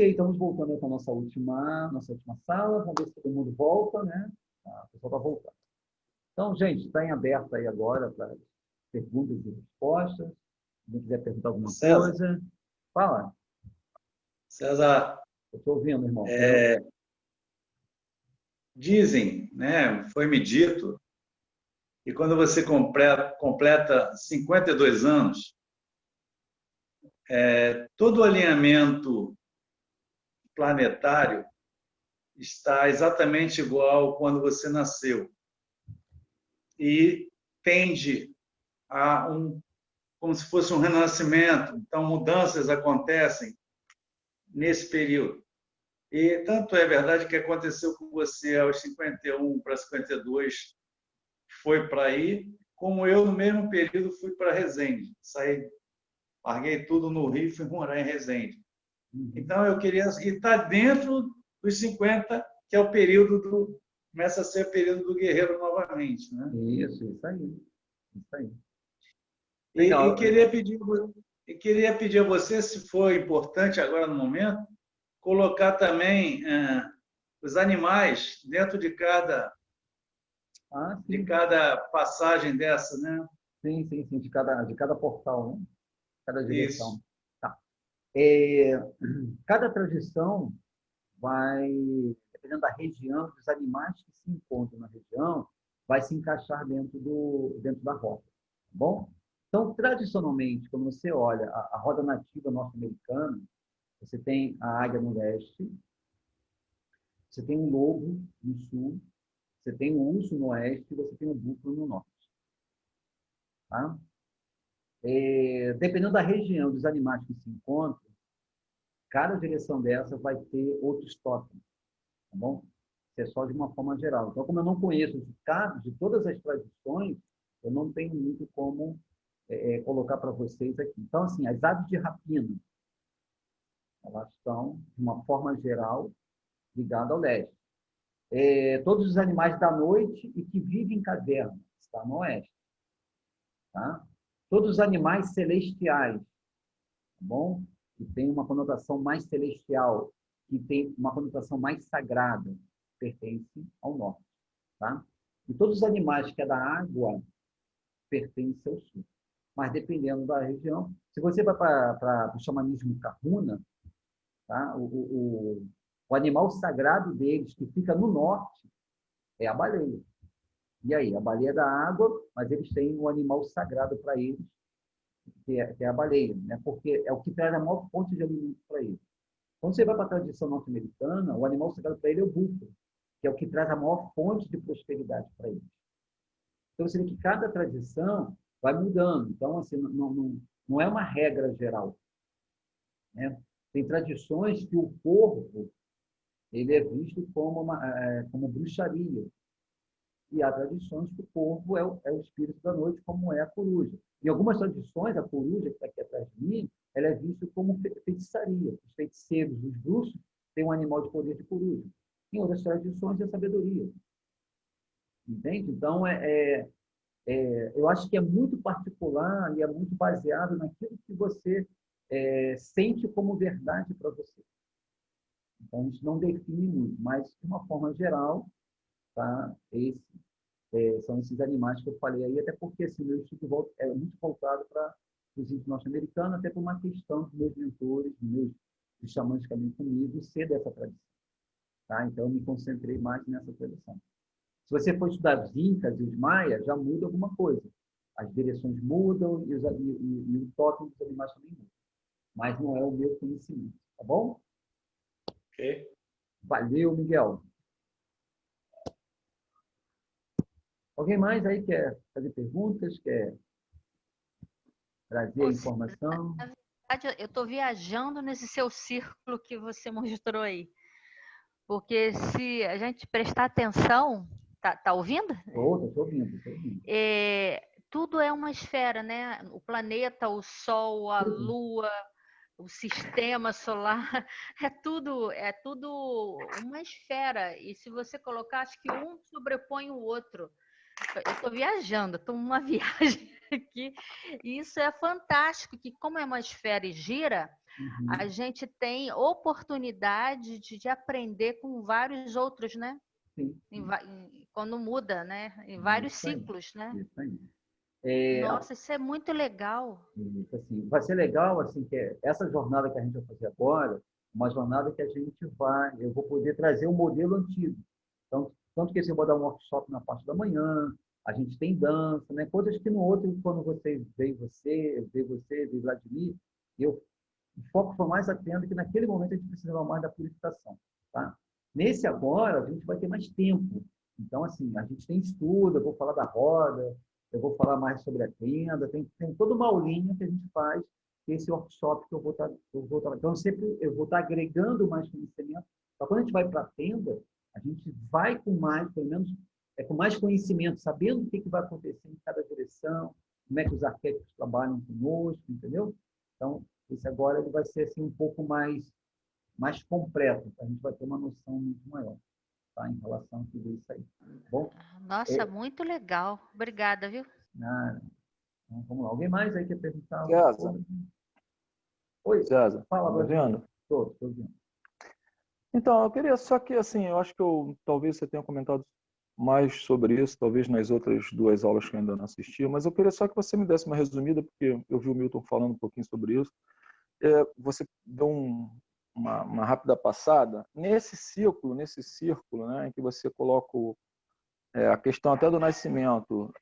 estamos voltando para a nossa última sala. Vamos ver se todo mundo volta, né? A pessoa está voltando. Então, gente, está em aberto aí agora para perguntas e respostas. Se alguém quiser perguntar alguma coisa, fala. César, Eu estou ouvindo, irmão. dizem, né, foi-me dito, que quando você completa 52 anos, todo o alinhamento planetário está exatamente igual quando você nasceu. E tende a como se fosse um renascimento. Então, mudanças acontecem nesse período. E tanto é verdade que aconteceu com você aos 51 para 52, foi para aí, como eu, no mesmo período, fui para Resende. Larguei tudo no Rio e fui morar em Resende. Então, eu queria... E está dentro dos 50, que é o período começa a ser o período do guerreiro novamente, né? Isso aí. Isso aí. E queria pedir a você, se for importante agora no momento, colocar também os animais dentro de cada passagem dessa, né? Sim, de cada portal, né? Cada direção. Isso. Tá. Cada tradição vai, dependendo da região, dos animais que se encontram na região, vai se encaixar dentro da rota. Tá bom? Então, tradicionalmente, quando você olha a roda nativa norte-americana, você tem a águia no leste, você tem o lobo no sul, você tem o urso no oeste e você tem o búfalo no norte. Tá? Dependendo da região dos animais que se encontram, cada direção dessa vai ter outros tótems, tá bom? Isso é só de uma forma geral. Então, como eu não conheço os casos de todas as tradições, eu não tenho muito como colocar para vocês aqui. Então, assim, as aves de rapina, elas estão, de uma forma geral, ligadas ao leste. Todos os animais da noite e que vivem em cavernas, está no oeste. Tá? Todos os animais celestiais, tá bom? Que tem uma conotação mais celestial, que tem uma conotação mais sagrada, pertence ao norte. Tá? E todos os animais que é da água pertencem ao sul. Mas dependendo da região, se você vai para o xamanismo Kahuna, tá? O animal sagrado deles, que fica no norte, é a baleia. E aí? A baleia é da água, mas eles têm um animal sagrado para eles, que é a baleia, né? Porque é o que traz a maior fonte de alimento para eles. Quando você vai para a tradição norte-americana, o animal sagrado para ele é o búfalo, que é o que traz a maior fonte de prosperidade para eles. Então, você vê que cada tradição vai mudando. Então, assim, não é uma regra geral, né? Tem tradições que o corvo ele é visto como bruxaria. E há tradições que o corvo é o espírito da noite, como é a coruja. Em algumas tradições, a coruja, que está aqui atrás de mim, ela é vista como feitiçaria. Os feiticeiros, os bruxos, têm um animal de poder de coruja. Em outras tradições, é sabedoria. Entende? Então, eu acho que é muito particular e é muito baseado naquilo que você sente como verdade para você. Então, a gente não define muito, mas, de uma forma geral, tá? São esses animais que eu falei aí, até porque assim, meu estudo é muito voltado para os índios norte-americanos, até por uma questão dos meus mentores, dos xamãs que caminham comigo, ser dessa tradição. Tá? Então, eu me concentrei mais nessa tradição. Se você for estudar os incas e os maias, já muda alguma coisa. As direções mudam e o totem dos animais também muda. Mas não é o meu conhecimento, tá bom? Ok. Valeu, Miguel. Alguém mais aí quer fazer perguntas? Quer trazer informação? Na verdade, eu estou viajando nesse seu círculo que você mostrou aí. Porque se a gente prestar atenção, tá ouvindo? Estou ouvindo. Tudo é uma esfera, né? O planeta, o Sol, a Lua, o sistema solar, é tudo uma esfera. E se você colocar, acho que um sobrepõe o outro. Eu estou viajando, estou numa viagem aqui. E isso é fantástico, que como é uma esfera e gira, a gente tem oportunidade de aprender com vários outros, né? Sim, Quando muda, né? Em vários isso aí, ciclos, né? isso aí. É, Nossa, isso é muito legal. isso, assim, vai ser legal, assim, essa jornada que a gente vai fazer agora, uma jornada que a gente eu vou poder trazer um modelo antigo. Então, tanto que assim, eu vou dar um workshop na parte da manhã, a gente tem dança, né? Coisas que no outro, quando veio Vladimir, eu, o foco foi mais atento que naquele momento a gente precisava mais da purificação, tá? Nesse agora, a gente vai ter mais tempo. Então, assim, a gente tem estudo, eu vou falar da roda, eu vou falar mais sobre a tenda, tem toda uma aulinha que a gente faz, esse workshop que eu vou estar. Então, sempre eu vou estar agregando mais conhecimento. Então, quando a gente vai para a tenda, a gente vai com mais, pelo menos, com mais conhecimento, sabendo o que vai acontecer em cada direção, como é que os arquétipos trabalham conosco, entendeu? Então, esse agora ele vai ser assim um pouco mais completo, a gente vai ter uma noção muito maior, tá? Em relação a tudo isso aí. Tá bom? Nossa, muito legal. Obrigada, viu? Ah, então, vamos lá. Alguém mais aí quer perguntar alguma César, coisa? Oi, César, fala, tá me Vladimir. ouvindo? Estou ouvindo. Então, eu queria só que, assim, eu acho que talvez você tenha comentado mais sobre isso, talvez nas outras duas aulas que eu ainda não assisti, mas eu queria só que você me desse uma resumida, porque eu vi o Milton falando um pouquinho sobre isso. Você deu uma rápida passada nesse círculo, né, em que você coloca a questão até do nascimento.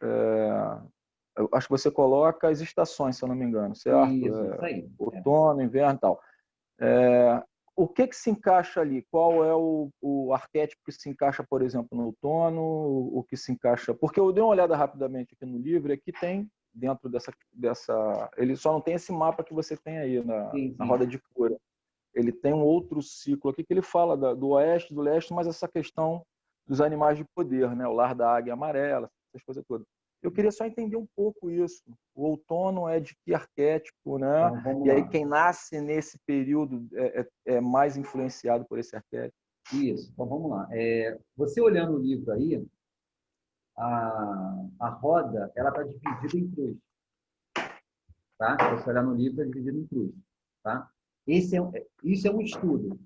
Eu acho que você coloca as estações, se eu não me engano, certo? Isso aí. Outono, inverno e tal. O que se encaixa ali? Qual é o arquétipo que se encaixa, por exemplo, no outono? O que se encaixa... Porque eu dei uma olhada rapidamente aqui no livro, e aqui tem, dentro dessa... Ele só não tem esse mapa que você tem aí na roda de cura. Ele tem um outro ciclo aqui que ele fala do oeste, do leste, mas essa questão dos animais de poder, né? O lar da águia amarela, essas coisas todas. Eu queria só entender um pouco isso. O outono é de que arquétipo, né? Então, vamos E aí lá. quem nasce nesse período é mais influenciado por esse arquétipo. Isso, então vamos lá. Você olhando o livro aí, a roda ela está dividida em cruz. Tá? Se você olhar no livro, é dividido em cruz. Tá? Isso é um estudo,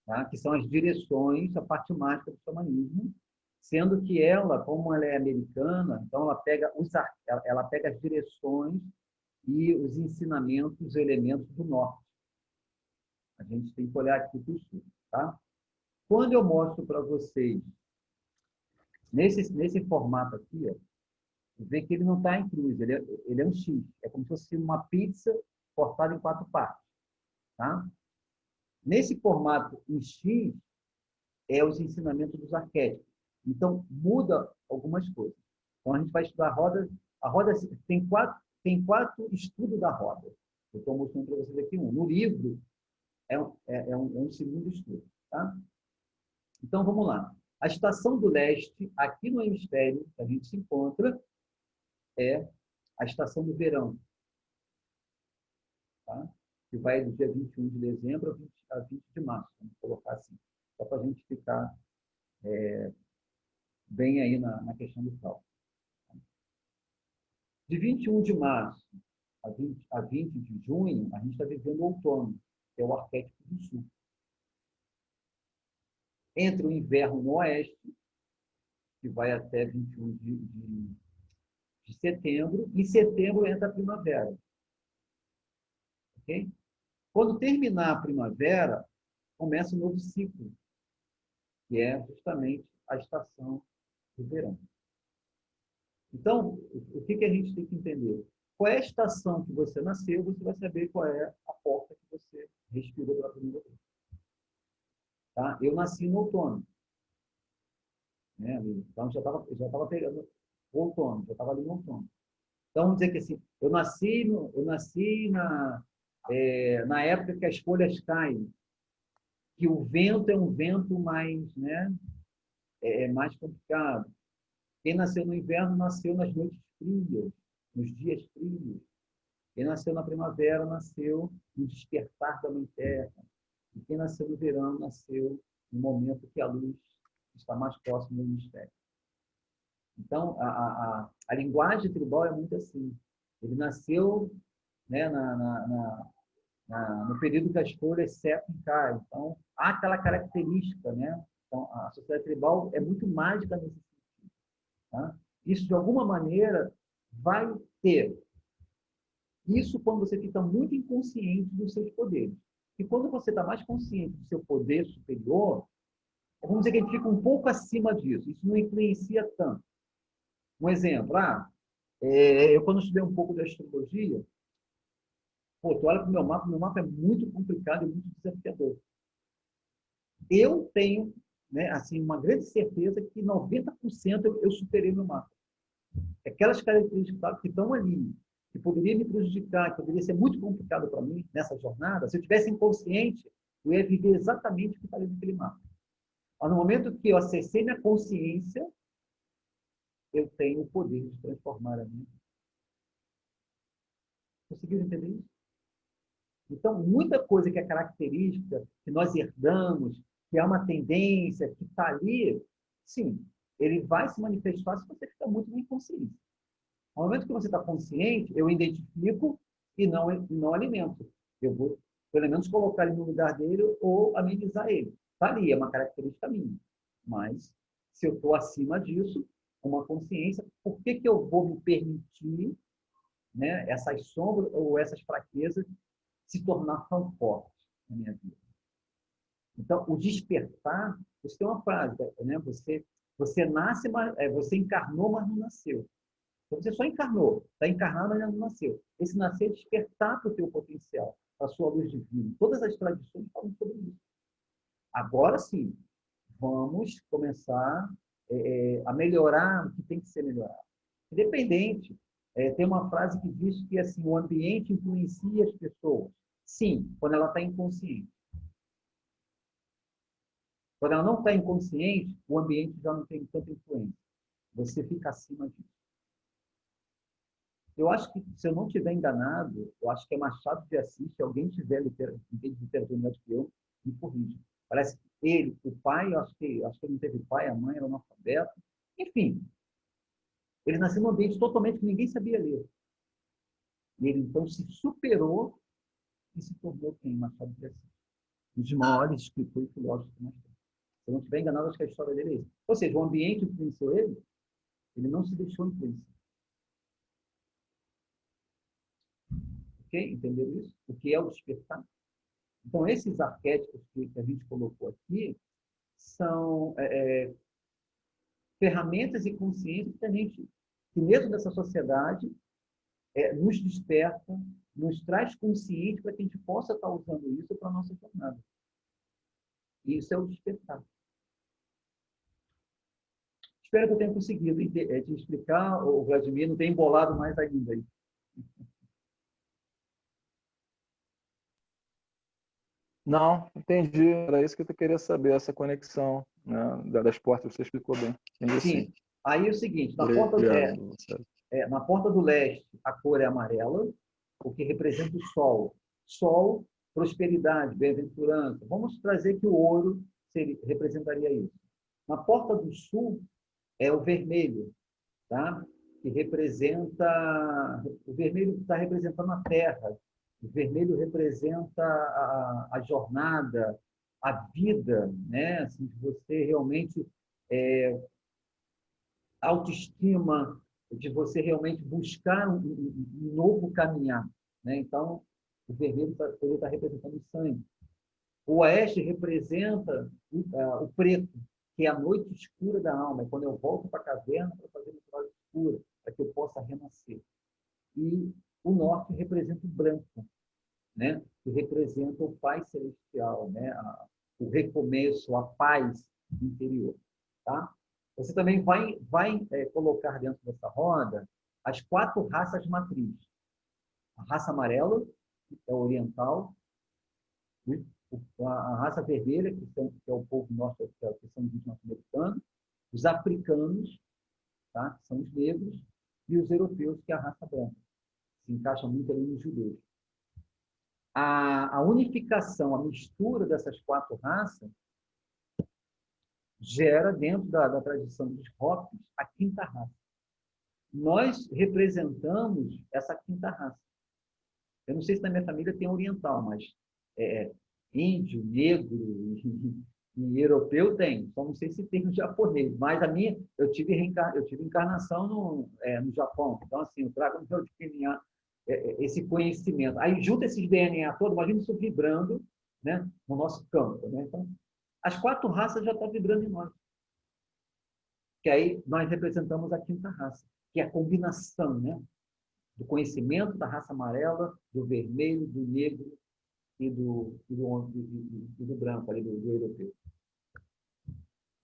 tá? Que são as direções, a parte mágica do xamanismo, sendo que ela, como ela é americana, então ela pega as direções e os ensinamentos, os elementos do norte. A gente tem que olhar aqui para o sul. Tá? Quando eu mostro para vocês, nesse formato aqui, ó, vê que ele não está em cruz, ele é um X. É como se fosse uma pizza cortada em 4 partes. Tá? Nesse formato em X, é os ensinamentos dos arquétipos. Então, muda algumas coisas. Então, a gente vai estudar a roda. A roda tem quatro estudos da roda. Eu estou mostrando para vocês aqui um. No livro, é um segundo estudo. Tá? Então, vamos lá. A estação do leste, aqui no hemisfério que a gente se encontra, é a estação do verão. Tá? Que vai do dia 21 de dezembro a 20 de março. Vamos colocar assim. Só para a gente ficar bem aí na questão do cálculo. De 21 de março a 20 de junho, a gente está vivendo o outono, que é o arquétipo do sul. Entre o inverno no oeste, que vai até 21 de setembro, em setembro entra a primavera. Okay? Quando terminar a primavera, começa um novo ciclo, que é justamente a estação do verão. Então, o que a gente tem que entender? Qual é a estação que você nasceu, você vai saber qual é a porta que você respirou pela primeira vez. Tá? Eu nasci no outono. Né? Então, já estava pegando o outono, já estava ali no outono. Então, vamos dizer que assim, eu nasci na época que as folhas caem, que o vento é um vento mais, né, mais complicado. Quem nasceu no inverno nasceu nas noites frias, nos dias frios. Quem nasceu na primavera nasceu no despertar da mãe terra. E quem nasceu no verão nasceu no momento que a luz está mais próxima do hemisfério. Então, a linguagem tribal é muito assim. Ele nasceu, né, no período que as folhas secam e caem. Então, há aquela característica, né? Então, a sociedade tribal é muito mágica nesse sentido. Tá? Isso, de alguma maneira, vai ter. Isso quando você fica muito inconsciente dos seus poderes. E quando você está mais consciente do seu poder superior, vamos dizer que a gente fica um pouco acima disso. Isso não influencia tanto. Um exemplo, eu quando estudei um pouco de astrologia, tu olha para o meu mapa é muito complicado e muito desafiador. Eu tenho, né, assim, uma grande certeza que 90% eu superei meu mapa. Aquelas características que estão ali, que poderia me prejudicar, que poderia ser muito complicado para mim nessa jornada, se eu tivesse inconsciente, eu ia viver exatamente o que está ali naquele mapa. Mas no momento que eu acessei minha consciência, eu tenho o poder de transformar a minha vida. Conseguiram entender isso? Então, muita coisa que é característica, que nós herdamos, que é uma tendência, que está ali, sim, ele vai se manifestar se você ficar muito na inconsciência. No momento que você está consciente, eu identifico e não alimento. Eu vou, pelo menos, colocar ele no lugar dele ou amenizar ele. Está ali, é uma característica minha. Mas, se eu estou acima disso, com uma consciência, por que eu vou me permitir, né, essas sombras ou essas fraquezas se tornar tão fortes na minha vida? Então, o despertar, você tem uma frase, né? Você nasce, você encarnou, mas não nasceu. Então, você só encarnou, está encarnado, mas não nasceu. Esse nascer é despertar para o teu potencial, para a sua luz divina. Todas as tradições falam sobre isso. Agora sim, vamos começar a melhorar o que tem que ser melhorado. Independente. Tem uma frase que diz que assim, o ambiente influencia as pessoas. Sim, quando ela está inconsciente. Quando ela não está inconsciente, o ambiente já não tem tanta influência. Você fica acima disso. Eu acho que, se eu não estiver enganado, eu acho que é Machado de Assis, se alguém tiver literatura melhor que eu, me corrija. Parece que ele, o pai, eu acho que ele não teve pai, a mãe era analfabeto. Enfim, ele nasceu num ambiente totalmente que ninguém sabia ler. E ele, então, se superou e se tornou quem? Machado de Assis. Um dos maiores escritores e filósofos que nós temos. Se eu não estiver enganado, acho que a história dele é essa. Ou seja, o ambiente influenciou ele não se deixou influenciar. Ok? Entenderam isso? O que é o despertar? Então, esses arquétipos que a gente colocou aqui são ferramentas e consciências que mesmo nessa sociedade, nos desperta, nos traz consciente para que a gente possa estar usando isso para a nossa jornada. E isso é o despertar. Espero que eu tenha conseguido te explicar, o Vladimir não tem embolado mais ainda aí. Não, entendi. Era isso que eu queria saber, essa conexão, né, das portas. Você explicou bem. Entendi, sim. Sim. Aí é o seguinte, Obrigado, na porta do leste, a cor é amarela, o que representa o sol. Sol, prosperidade, bem-aventurança. Vamos trazer que o ouro representaria isso. Na porta do sul é o vermelho, tá? Que representa... O vermelho está representando a terra. O vermelho representa a jornada, a vida, né? Assim, de você realmente autoestima, de você realmente buscar um novo caminhar, né? Então, o vermelho está representando o sangue. O oeste representa o preto, que é a noite escura da alma, é quando eu volto para a caverna para fazer uma noite escura, para que eu possa renascer. E o norte representa o branco, né? Que representa o Pai Celestial, né? O recomeço, a paz interior. Tá? Você também vai colocar dentro dessa roda as 4 raças matrizes. A raça amarela, que é oriental, a raça vermelha, que é o povo nosso, que são os norte-americanos, os africanos, tá? Que são os negros, e os europeus, que é a raça branca. Se encaixa muito ali nos judeus. A unificação, a mistura dessas 4 raças gera, dentro da tradição dos Hopis, a 5ª raça. Nós representamos essa 5ª raça. Eu não sei se na minha família tem oriental, mas índio, negro e europeu tem. Só não sei se tem no japonês. Mas a minha, eu tive encarnação no Japão. Então, assim, eu trago no meu DNA esse conhecimento. Aí, junto esses DNA todos, imagina isso vibrando, né, no nosso campo. Né? Então, as 4 raças já estão vibrando em nós. Que aí nós representamos a 5ª raça, que é a combinação, né, do conhecimento da raça amarela, do vermelho, do negro e do branco, ali, do europeu.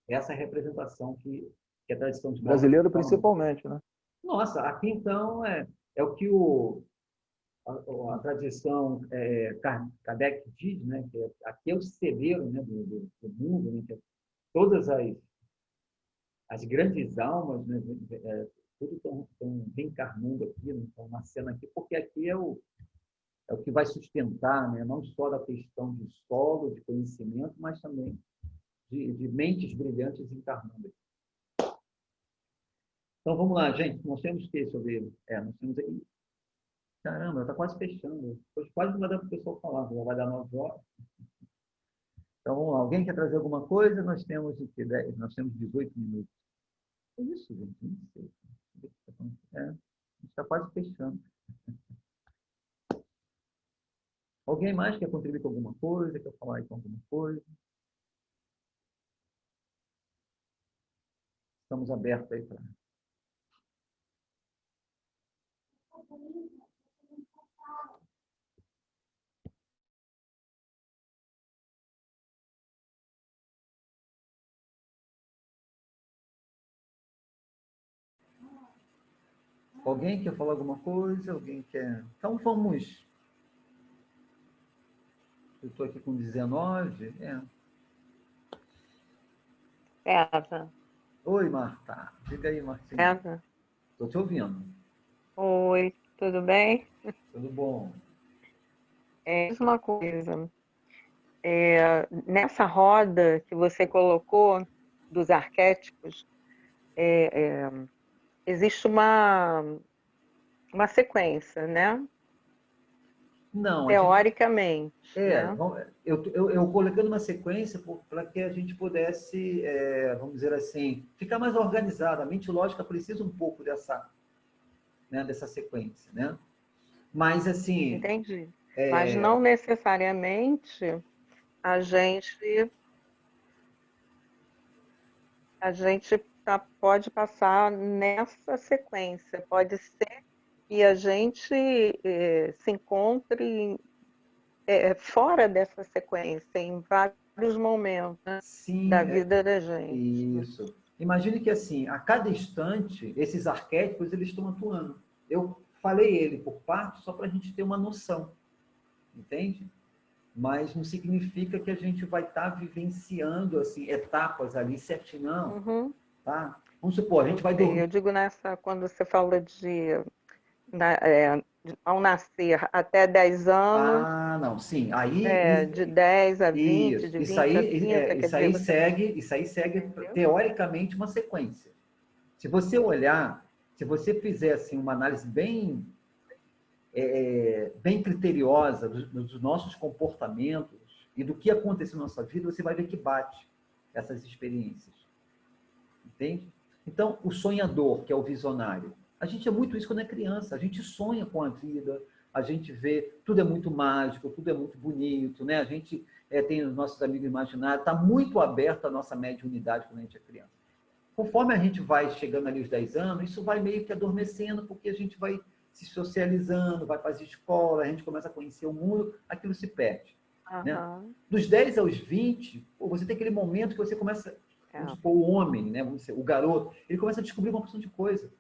Essa é a representação que a tradição de brasileiro principalmente, né? Nossa, aqui então é o que a tradição Kardec diz, né? Que aqui é o celeiro, né, do mundo, né? Que todas as grandes almas, né, tudo estão reencarnando aqui, né, estão nascendo aqui, porque aqui é o que vai sustentar, né, não só da questão de solo, de conhecimento, mas também de mentes brilhantes encarnando aqui. Então, vamos lá, gente. Nós temos que sobre... nós temos aí... Caramba, está quase fechando. Hoje quase não vai dar para o pessoal falar, já vai dar 9 horas. Então, vamos lá. Alguém quer trazer alguma coisa? Nós temos 18 minutos. É isso, gente. Não sei. A gente está quase fechando. Alguém mais quer contribuir com alguma coisa? Quer falar aí com alguma coisa? Estamos abertos aí para... Alguém quer falar alguma coisa? Alguém quer... Então, vamos... Eu estou aqui com 19. Eva. Oi, Marta. Diga aí, Martinha. Eva. Estou te ouvindo. Oi, tudo bem? Tudo bom. Uma coisa. Nessa roda que você colocou dos arquétipos, existe uma sequência, né? Não, teoricamente. Né? Eu colocando uma sequência para que a gente pudesse, vamos dizer assim, ficar mais organizada. A mente lógica precisa um pouco dessa sequência, né? Mas, assim... Entendi. Mas não necessariamente a gente pode passar nessa sequência. Pode ser que a gente se encontre fora dessa sequência, em vários momentos, né, da vida da gente. Isso. Imagine que, assim, a cada instante, esses arquétipos, eles estão atuando. Eu falei ele por parte só para a gente ter uma noção, entende? Mas não significa que a gente vai estar vivenciando, assim, etapas ali certinho, não. Uhum. Tá? Vamos supor, a gente vai dormir. Eu digo quando você fala ao nascer até 10 anos. Ah, não, sim. Aí, de 10 a 20, isso, de 20 a 30. Isso aí segue teoricamente uma sequência. Se você olhar, se você fizer assim, uma análise bem criteriosa dos nossos comportamentos e do que aconteceu na nossa vida, você vai ver que bate essas experiências. Entende? Então, o sonhador, que é o visionário, a gente é muito isso quando é criança. A gente sonha com a vida, a gente vê, tudo é muito mágico, tudo é muito bonito, né? A gente tem os nossos amigos imaginários, está muito aberto a nossa mediunidade quando a gente é criança. Conforme a gente vai chegando ali aos 10 anos, isso vai meio que adormecendo, porque a gente vai se socializando, vai para as escolas, a gente começa a conhecer o mundo, aquilo se perde. Uhum. Né? Dos 10 aos 20, você tem aquele momento que você começa, vamos supor, o homem, né? O garoto, ele começa a descobrir uma porção de coisa.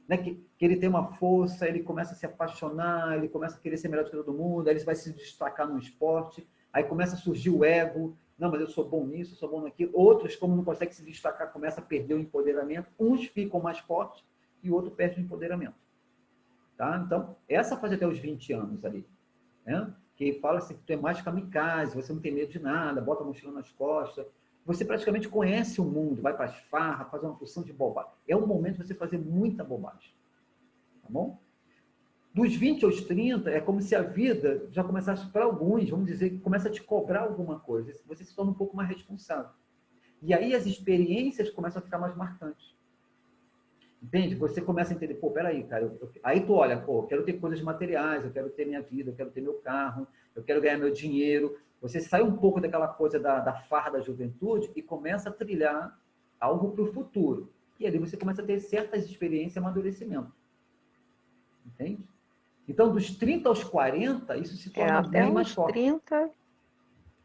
Né? Que ele tem uma força, ele começa a se apaixonar, ele começa a querer ser melhor do que todo mundo, aí ele vai se destacar no esporte, aí começa a surgir o ego, não, mas eu sou bom nisso, eu sou bom naquilo. Outros, como não conseguem se destacar, começam a perder o empoderamento. Uns ficam mais fortes e o outro perde o empoderamento. Tá? Então, essa fase até os 20 anos ali, né? Que fala assim, que tu é mais kamikaze, você não tem medo de nada, bota a mochila nas costas, você praticamente conhece o mundo, vai para as farras, faz uma porção de bobagem. É um momento de você fazer muita bobagem. Tá bom? Dos 20 aos 30, é como se a vida já começasse, para alguns, vamos dizer, que começa a te cobrar alguma coisa. Você se torna um pouco mais responsável. E aí as experiências começam a ficar mais marcantes. Entende? Você começa a entender, pô, peraí, cara. Aí tu olha, pô, eu quero ter coisas materiais, eu quero ter minha vida, eu quero ter meu carro, eu quero ganhar meu dinheiro. Você sai um pouco daquela coisa da farra da juventude e começa a trilhar algo para o futuro. E ali você começa a ter certas experiências e amadurecimento. Entende? Então, dos 30 aos 40, isso se torna até bem mais uns forte. 30.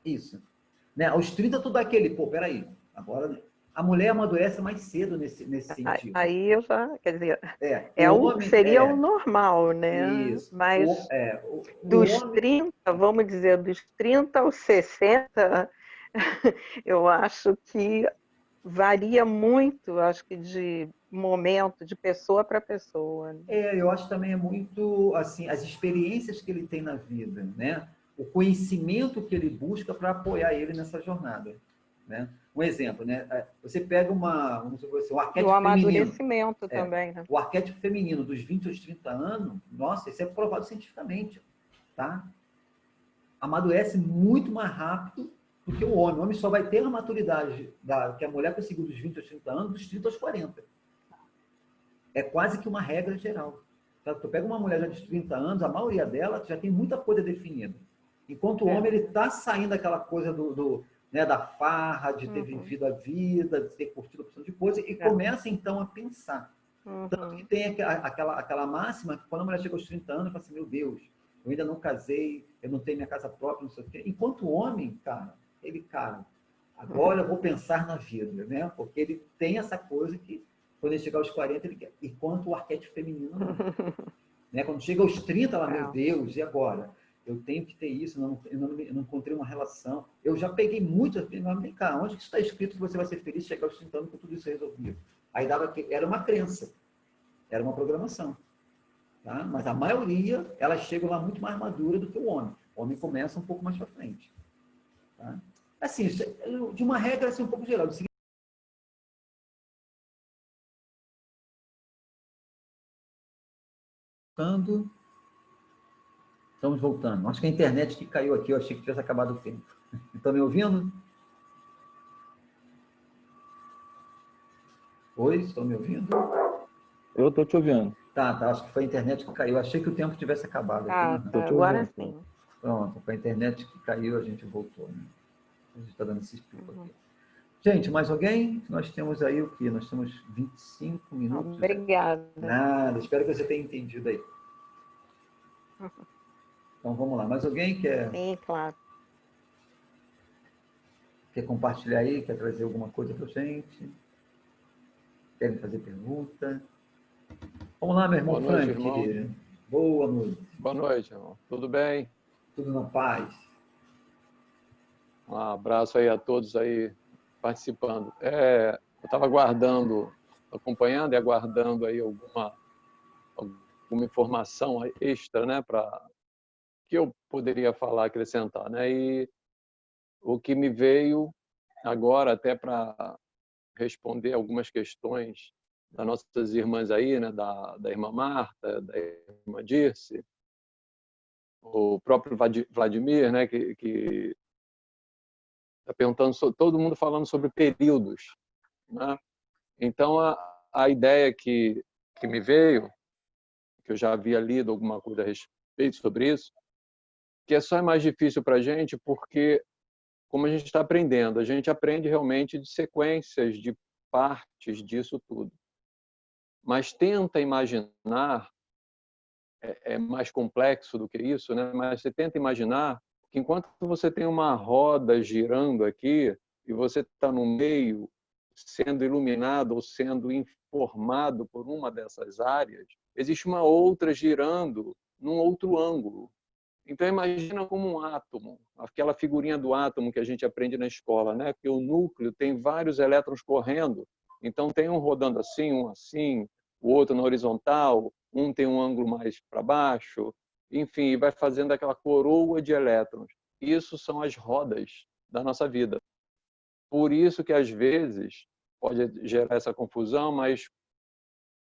Isso. Né? Aos 30, tudo aquele, pô, peraí, agora a mulher amadurece mais cedo nesse sentido. Aí eu já, quer dizer, homem, seria o normal, né? Isso. Mas O dos homem... 30, vamos dizer, dos 30 aos 60, eu acho que varia muito, acho que de momento, de pessoa para pessoa. eu acho também é muito, assim, as experiências que ele tem na vida, né? O conhecimento que ele busca para apoiar ele nessa jornada, né? Um exemplo, né? Você pega um arquétipo E o feminino. amadurecimento também, né? O arquétipo feminino dos 20 aos 30 anos, nossa, isso é provado cientificamente, tá? Amadurece muito mais rápido do que o homem. O homem só vai ter a maturidade que a mulher conseguiu dos 20 aos 30 anos, dos 30 aos 40. É quase que uma regra geral. Tu pega uma mulher já de 30 anos, a maioria dela já tem muita coisa definida. Enquanto o homem, ele está saindo daquela coisa né, da farra, de ter vivido a vida, de ter curtido a opção de coisa, e começa, então, a pensar. Tanto que tem aquela máxima que quando a mulher chega aos 30 anos, fala assim, meu Deus, eu ainda não casei, eu não tenho minha casa própria, não sei o quê. Enquanto o homem, cara, agora eu vou pensar na vida, né? Porque ele tem essa coisa que, quando ele chegar aos 40, ele quer. Enquanto o arquétipo feminino não. Né? Quando chega aos 30, ela, meu Deus, e agora? Eu tenho que ter isso, eu não encontrei uma relação. Eu já peguei muito, mas vem cá, onde que está escrito que você vai ser feliz chegar aos 30 anos com tudo isso resolvido? Aí era uma crença, era uma programação. Tá? Mas a maioria, elas chegam lá muito mais madura do que o homem. O homem começa um pouco mais para frente. Tá? Assim, de uma regra assim, um pouco geral. Estamos voltando. Acho que a internet que caiu aqui, eu achei que tivesse acabado o tempo. Estão me ouvindo? Oi, estão me ouvindo? Eu estou te ouvindo. Tá, acho que foi a internet que caiu. Achei que o tempo tivesse acabado. Agora sim. Pronto, foi a internet que caiu, a gente voltou. Né? A gente está dando esse explico aqui. Gente, mais alguém? Nós temos aí o quê? Nós temos 25 minutos. Obrigada. Nada, espero que você tenha entendido aí. Então, vamos lá. Mais alguém quer? Sim, claro. Quer compartilhar aí? Quer trazer alguma coisa para a gente? Querem fazer pergunta? Vamos lá, meu irmão Frank. Irmão. Boa noite. Boa noite, irmão. Tudo bem? Tudo na paz. Um abraço aí a todos aí participando. Eu estava acompanhando e aguardando aí alguma informação extra, né, para que eu poderia falar, acrescentar, né? E o que me veio agora até para responder algumas questões das nossas irmãs aí, né, da irmã Marta, da irmã Dirce, o próprio Vladimir, né, que está perguntando, todo mundo falando sobre períodos, né? Então a ideia que me veio, que eu já havia lido alguma coisa a respeito sobre isso, que só é mais difícil para a gente porque, como a gente está aprendendo, a gente aprende realmente de sequências, de partes disso tudo. Mas tenta imaginar, é mais complexo do que isso, né? Mas você tenta imaginar que enquanto você tem uma roda girando aqui e você está no meio, sendo iluminado ou sendo informado por uma dessas áreas, existe uma outra girando num outro ângulo. Então imagina como um átomo, aquela figurinha do átomo que a gente aprende na escola, né? Que o núcleo tem vários elétrons correndo, então tem um rodando assim, um assim, o outro na horizontal, um tem um ângulo mais para baixo, enfim, e vai fazendo aquela coroa de elétrons. Isso são as rodas da nossa vida. Por isso que às vezes pode gerar essa confusão, mas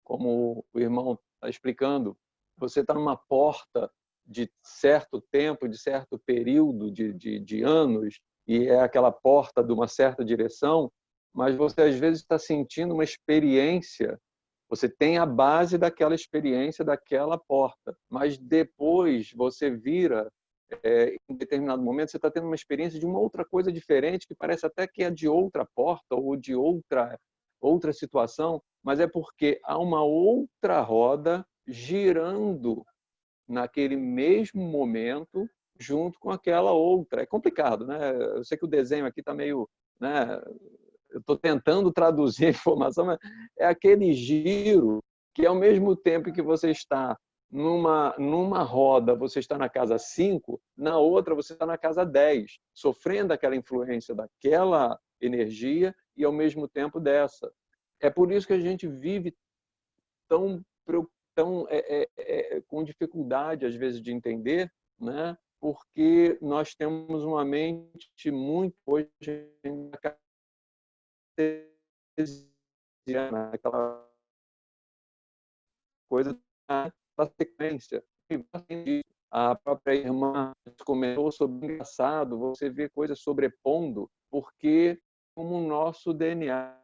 como o irmão está explicando, você está numa porta de certo tempo, de certo período de anos, e é aquela porta de uma certa direção, mas você às vezes está sentindo uma experiência, você tem a base daquela experiência, daquela porta, mas depois você vira, em determinado momento, você está tendo uma experiência de uma outra coisa diferente, que parece até que é de outra porta ou de outra situação, mas é porque há uma outra roda girando naquele mesmo momento junto com aquela outra. É complicado, né? Eu sei que o desenho aqui está meio, né? Eu estou tentando traduzir a informação, mas é aquele giro que, ao mesmo tempo que você está numa roda, você está na casa 5, na outra você está na casa 10, sofrendo aquela influência daquela energia e, ao mesmo tempo, dessa. É por isso que a gente vive tão com dificuldade, às vezes, de entender, né? Porque nós temos uma mente muito hoje aquela coisa da sequência. A própria irmã comentou sobre o engraçado, você vê coisas sobrepondo, porque como o nosso DNA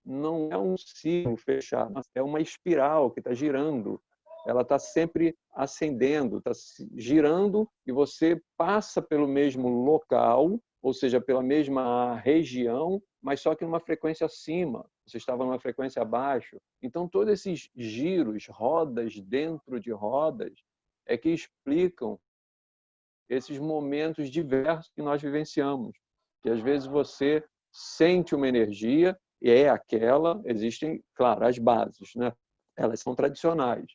não é um ciclo fechado, é uma espiral que está girando. Ela está sempre ascendendo, está girando e você passa pelo mesmo local, ou seja, pela mesma região, mas só que numa frequência acima. Você estava numa frequência abaixo. Então, todos esses giros, rodas dentro de rodas, é que explicam esses momentos diversos que nós vivenciamos. Que às vezes você sente uma energia e é aquela, existem, claro, as bases, né? Elas são tradicionais,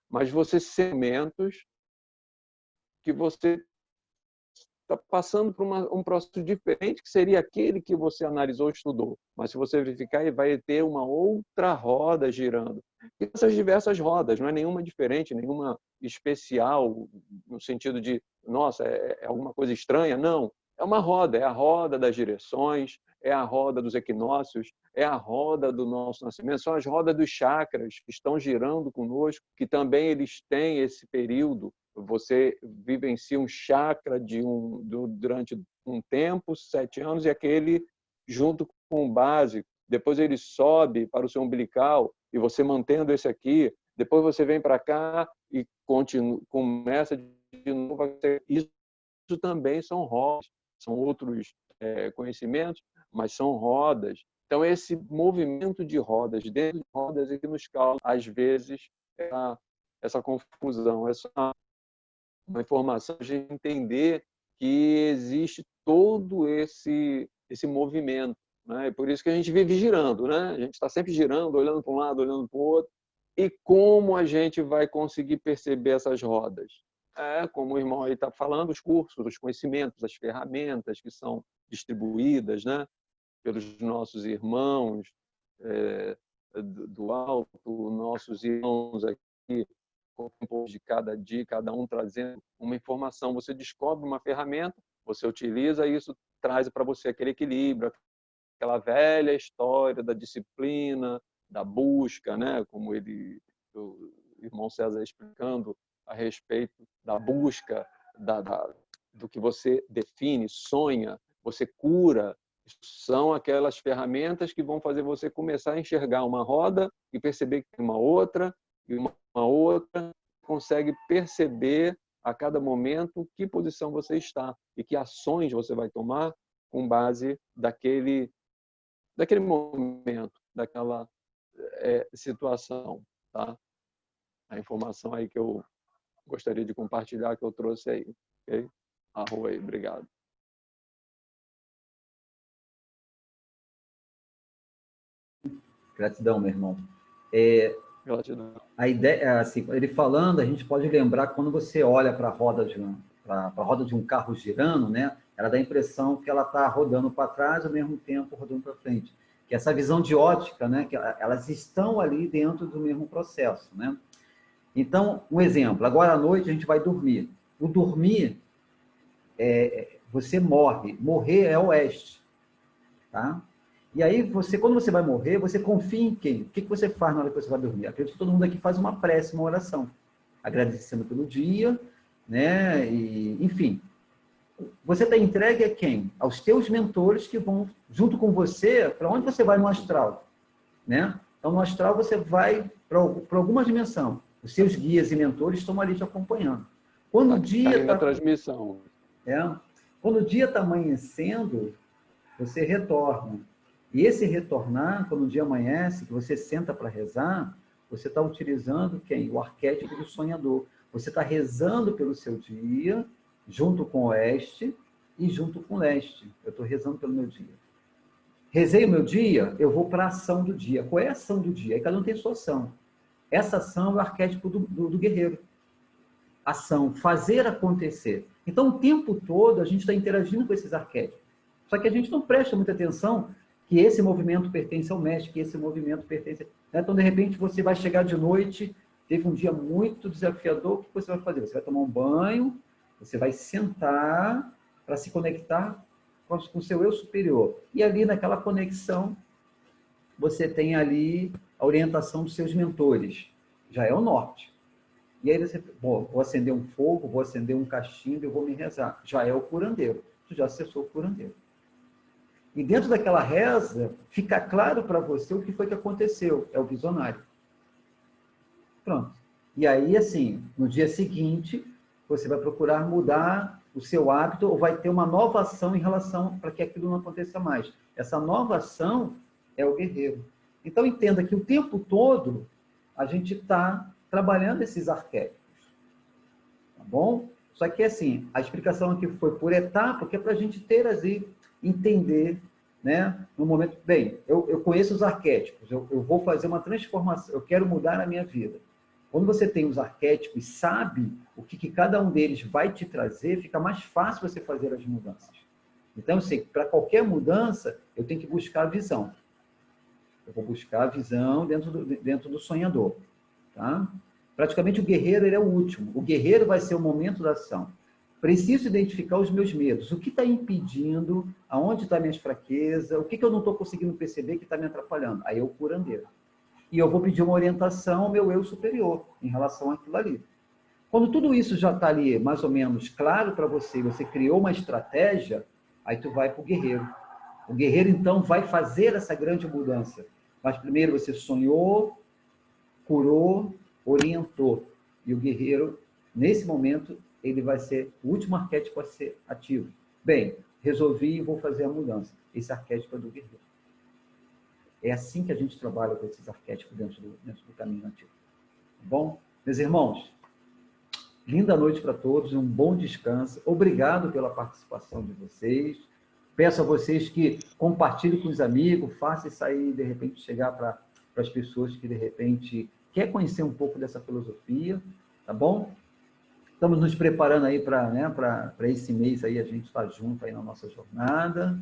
mas você sente momentos que você está passando por um processo diferente, que seria aquele que você analisou, estudou. Mas se você verificar, vai ter uma outra roda girando. E essas diversas rodas, não é nenhuma diferente, nenhuma especial, no sentido de, nossa, é alguma coisa estranha. Não, é uma roda, é a roda das direções, é a roda dos equinócios, é a roda do nosso nascimento, são as rodas dos chakras que estão girando conosco, que também eles têm esse período. Você vivencia um chakra durante um tempo, 7 anos, e aquele junto com o básico. Depois ele sobe para o seu umbilical, e você mantendo esse aqui, depois você vem para cá e começa de novo. Isso também são rodas, são outros conhecimentos, mas são rodas. Então, esse movimento de rodas, dentro de rodas, é que nos causa, às vezes, essa confusão, uma informação de entender que existe todo esse movimento, né? É por isso que a gente vive girando, né? A gente está sempre girando, olhando para um lado, olhando para o outro. E como a gente vai conseguir perceber essas rodas? Como o irmão aí está falando, os cursos, os conhecimentos, as ferramentas que são distribuídas, né, pelos nossos irmãos do alto, nossos irmãos aqui, com um pouco de cada dia, cada um trazendo uma informação. Você descobre uma ferramenta, você utiliza, e isso traz para você aquele equilíbrio, aquela velha história da disciplina, da busca, né? Como o irmão César explicando a respeito da busca, do que você define, sonha, você cura. São aquelas ferramentas que vão fazer você começar a enxergar uma roda e perceber que tem uma outra, e uma outra, consegue perceber a cada momento que posição você está e que ações você vai tomar com base daquele momento, daquela situação, tá? A informação aí que eu gostaria de compartilhar, que eu trouxe aí, ok? Arro aí, obrigado. Gratidão, meu irmão. Gratidão. A ideia, assim, ele falando, a gente pode lembrar que quando você olha para a roda de um carro girando, né? Ela dá a impressão que ela está rodando para trás, ao mesmo tempo rodando para frente. Que essa visão de ótica, né? Que elas estão ali dentro do mesmo processo, né? Então, um exemplo. Agora à noite a gente vai dormir. O dormir, você morre. Morrer é oeste, tá? E aí, quando você vai morrer, você confia em quem? O que você faz na hora que você vai dormir? Acredito que todo mundo aqui faz uma prece, uma oração, agradecendo pelo dia, né? E, enfim, você está entregue a quem? Aos teus mentores que vão junto com você. Para onde você vai no astral, né? Então, no astral você vai para alguma dimensão. Os seus guias e mentores estão ali te acompanhando. Quando o dia na transmissão. Quando o dia está amanhecendo, você retorna. E esse retornar, quando o dia amanhece, que você senta para rezar, você está utilizando quem? O arquétipo do sonhador. Você está rezando pelo seu dia, junto com o oeste e junto com o leste. Eu estou rezando pelo meu dia. Rezei o meu dia, eu vou para a ação do dia. Qual é a ação do dia? Aí cada um tem sua ação. Essa ação é o arquétipo do guerreiro. Ação, fazer acontecer. Então, o tempo todo, a gente está interagindo com esses arquétipos. Só que a gente não presta muita atenção que esse movimento pertence ao mestre, que esse movimento pertence... Então, de repente, você vai chegar de noite, teve um dia muito desafiador, o que você vai fazer? Você vai tomar um banho, você vai sentar para se conectar com o seu eu superior. E ali, naquela conexão, você tem ali a orientação dos seus mentores. Já é o norte. E aí você, vou acender um fogo, vou acender um cachimbo, eu vou me rezar. Já é o curandeiro. Tu já acessou o curandeiro. E dentro daquela reza, fica claro para você o que foi que aconteceu. É o visionário. Pronto. E aí, assim, no dia seguinte, você vai procurar mudar o seu hábito ou vai ter uma nova ação em relação para que aquilo não aconteça mais. Essa nova ação é o guerreiro. Então, entenda que o tempo todo a gente está trabalhando esses arquétipos. Tá bom? Só que, assim, a explicação aqui foi por etapa, que é para a gente ter, assim, entender, né? No momento, bem, eu conheço os arquétipos, eu vou fazer uma transformação, eu quero mudar a minha vida. Quando você tem os arquétipos e sabe o que cada um deles vai te trazer, fica mais fácil você fazer as mudanças. Então, eu sei que para qualquer mudança, eu tenho que buscar a visão. Eu vou buscar a visão dentro do sonhador. Tá? Praticamente o guerreiro ele é o último. O guerreiro vai ser o momento da ação. Preciso identificar os meus medos. O que está impedindo? Aonde está minhas fraquezas? O que eu não estou conseguindo perceber que está me atrapalhando? Aí é o curandeiro. E eu vou pedir uma orientação ao meu eu superior em relação àquilo ali. Quando tudo isso já está ali mais ou menos claro para você, você criou uma estratégia, aí tu vai para o guerreiro. O guerreiro, então, vai fazer essa grande mudança. Mas primeiro você sonhou, curou, orientou. E o guerreiro, nesse momento, ele vai ser o último arquétipo a ser ativo. Bem, resolvi e vou fazer a mudança. Esse arquétipo é do guerreiro. É assim que a gente trabalha com esses arquétipos dentro do caminho nativo. Tá bom? Meus irmãos, linda noite para todos, um bom descanso. Obrigado pela participação de vocês. Peço a vocês que compartilhem com os amigos, façam isso aí, de repente, chegar para as pessoas que, de repente, quer conhecer um pouco dessa filosofia, tá bom? Estamos nos preparando aí para esse mês aí, a gente está junto aí na nossa jornada.